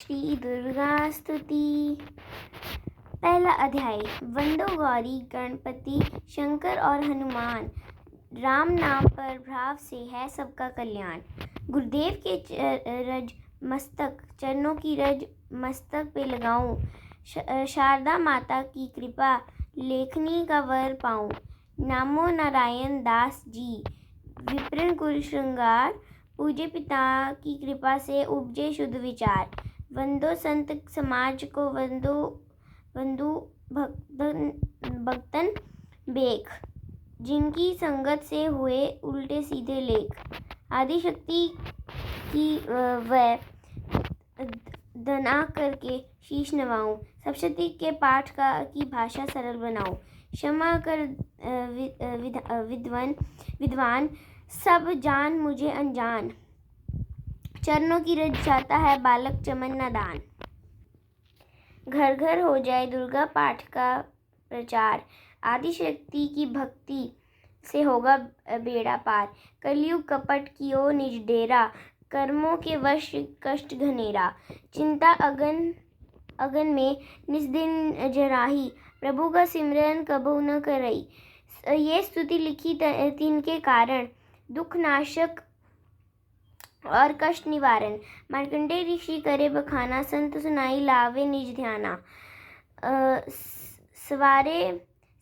श्री दुर्गा स्तुति। पहला अध्याय। वंदो गौरी गणपति शंकर और हनुमान, राम नाम पर भाव से है सबका कल्याण। गुरुदेव के रज मस्तक चरणों की रज मस्तक पे लगाऊं, शारदा माता की कृपा लेखनी का वर पाऊं। नामो नारायण दास जी, विप्रन कुल श्रृंगार, पूजे पिता की कृपा से उपजे शुद्ध विचार। वंदो संत समाज को, वंदो भक्तन बेख, जिनकी संगत से हुए उल्टे सीधे लेख। आदिशक्ति की वह दना करके शीश नवाऊं, सप्तशती के पाठ की भाषा सरल बनाऊं। क्षमा कर विद्वान, सब जान मुझे अनजान, चरणों की रज जाता है बालक चमन नादान। घर घर हो जाए दुर्गा पाठ का प्रचार, आदिशक्ति की भक्ति से होगा बेड़ा पार। कलयुग कपट कियो निज डेरा, कर्मों के वश कष्ट घनेरा। चिंता अगन में निज दिन जराही, प्रभु का सिमरन कबहु न करई। ये स्तुति लिखी तिनके कारण, दुख नाशक और कष्ट निवारण। मार्कंडेय ऋषि करे बखाना, संत सुनाई लावे निज ध्याना।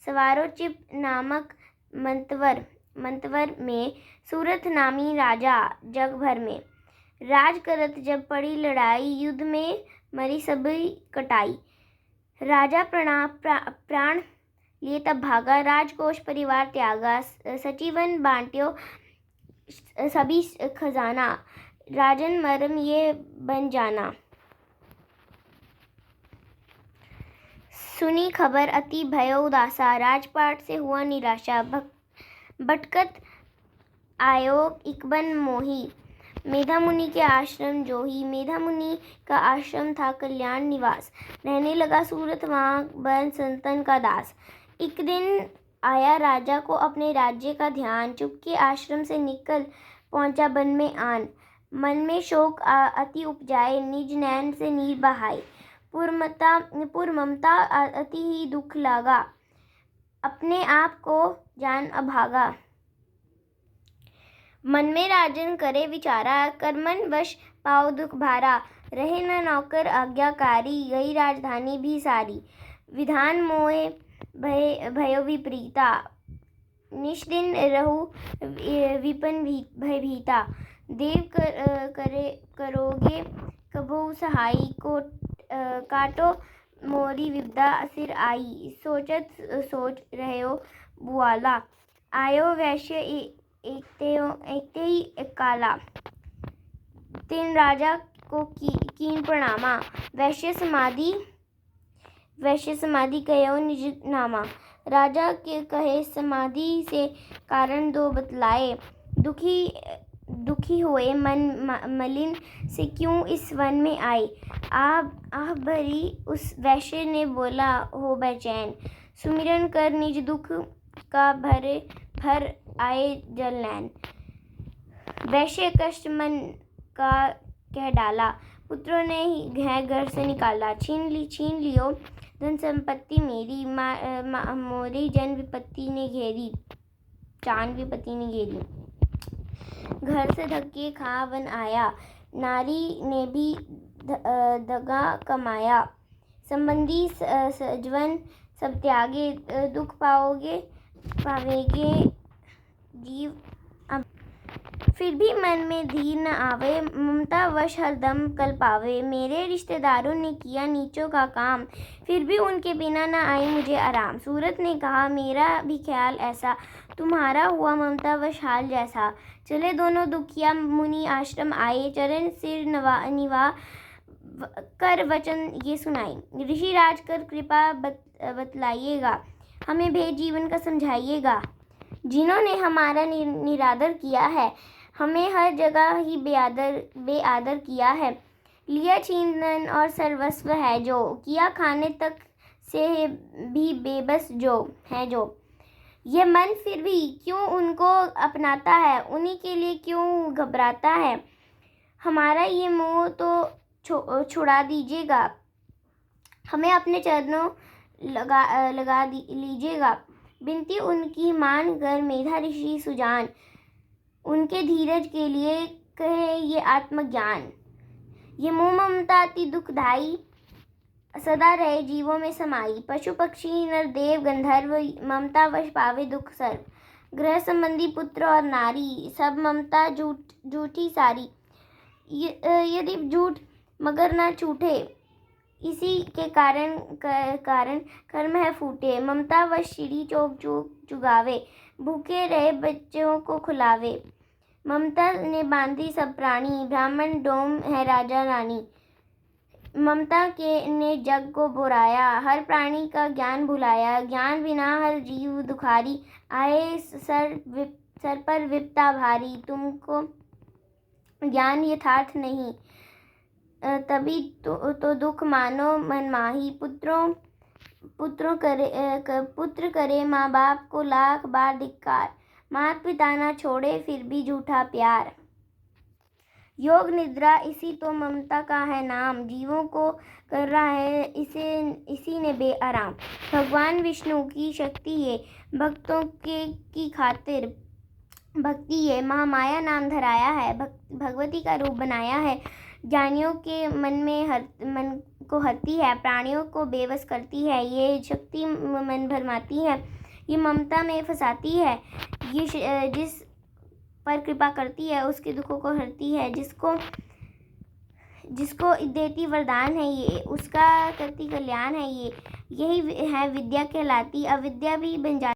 सवारो चिप नामक मंतवर में, सूरत नामी राजा जग भर में। राज करत जब पड़ी लड़ाई, युद्ध में मरी सभी कटाई। राजा प्राण लिए तब भागा, राजकोष परिवार त्यागा। सचिवन बांट्यो सभी खजाना, राजन मरम ये बन जाना। सुनी खबर अति भयो उदासा, राजपाट से हुआ निराशा। भटकत आयो इकबन मोही, मेधा मुनि के आश्रम जोही। मेधा मुनि का आश्रम था कल्याण निवास, रहने लगा सूरत वहाँ बन संतन का दास। एक दिन आया राजा को अपने राज्य का ध्यान, चुपके आश्रम से निकल पहुंचा बन में आन। मन में शोक अति उपजाए, निज नैन से नीर बहाए। पुरममता अति ही दुख लागा, अपने आप को जान अभागा। मन में राजन करे विचारा, कर्मन वश पाओ दुख भारा। रहे न नौकर आज्ञाकारी, गई राजधानी भी सारी। विधान मोहे भयो विपरीता, निश दिन रहु विपन भयभीता। देव करोगे कबहु सहाई, को काटो मोरी विपदा सिर आई। सोचत सोच रहो बुआला, आयो वैश्य एकते ही काला। तीन राजा को कीन प्रणामा, वैश्य समाधि कहो निज नामा। राजा के कहे समाधि से कारण दो बतलाए, दुखी हुए मन मलिन से क्यों इस वन में आए। आह भरी उस वैश्य ने बोला हो बेचैन, सुमिरन कर निज दुख का भर आए जल नैन। वैश्य कष्ट मन का कह डाला, पुत्रों ने ही घर से निकाला। छीन लियो धन संपत्ति मेरी, मोरी जन विपत्ति ने घेरी। घर से धक्के खा वन आया, नारी ने भी दगा कमाया। संबंधी सजवन सब त्यागे, दुख पावेगे जीव। फिर भी मन में धीर न आवे, ममता वश हरदम कल पावे। मेरे रिश्तेदारों ने किया नीचों का काम, फिर भी उनके बिना न आई मुझे आराम। सूरत ने कहा मेरा भी ख्याल ऐसा, तुम्हारा हुआ ममता वश हाल जैसा। चले दोनों दुखिया मुनि आश्रम आए, चरण सिर निवा कर वचन ये सुनाई। ऋषि राज कर कृपा बतलाइएगा, हमें भेद जीवन का समझाइएगा। जिन्होंने हमारा निरादर किया है, हमें हर जगह ही बेआदर किया है। लिया छीनन और सर्वस्व है जो, किया खाने तक से भी बेबस जो। ये मन फिर भी क्यों उनको अपनाता है, उन्हीं के लिए क्यों घबराता है। हमारा ये मोह तो छुड़ा दीजिएगा, हमें अपने चरणों लगा लीजिएगा। विनती उनकी मान कर मेधा ऋषि सुजान उनके धीरज के लिए कहे ये आत्मज्ञान। ये मोह ममता अति दुखदाई सदा रहे जीवों में समाई। पशु पक्षी नर देव गंधर्व ममता वश पावे दुख सर्व। ग्रह संबंधी पुत्र और नारी सब ममता झूठी सारी। यदि झूठ मगर ना छूटे, इसी के कारण कर्म है फूटे। ममता वश चिड़ी चोग चुगावे, भूखे रहे बच्चों को खिलावे। ममता ने बांधी सब प्राणी, ब्राह्मण डोम है राजा रानी। ममता के ने जग को बुराया, हर प्राणी का ज्ञान भुलाया। ज्ञान बिना हर जीव दुखारी, आए सर पर विपदा भारी। तुमको ज्ञान यथार्थ नहीं, तभी तो दुख मानो मन माही। पुत्र करे माँ बाप को लाख बार धिक्कार। माता पिता ना छोड़े फिर भी झूठा प्यार। योग निद्रा इसी तो ममता का है नाम। जीवों को कर रहा है इसी ने बेआराम। भगवान विष्णु की शक्ति ये, भक्तों की खातिर भक्ति ये। महामाया नाम धराया है, भगवती का रूप बनाया है। ज्ञानियों के मन को हरती है, प्राणियों को बेबस करती है। ये शक्ति मन भरमाती है, ये ममता में फंसाती है। ये जिस पर कृपा करती है उसके दुखों को हरती है। जिसको देती वरदान है ये, उसका करती कल्याण है ये। यही है विद्या कहलाती, अविद्या भी बन जाती।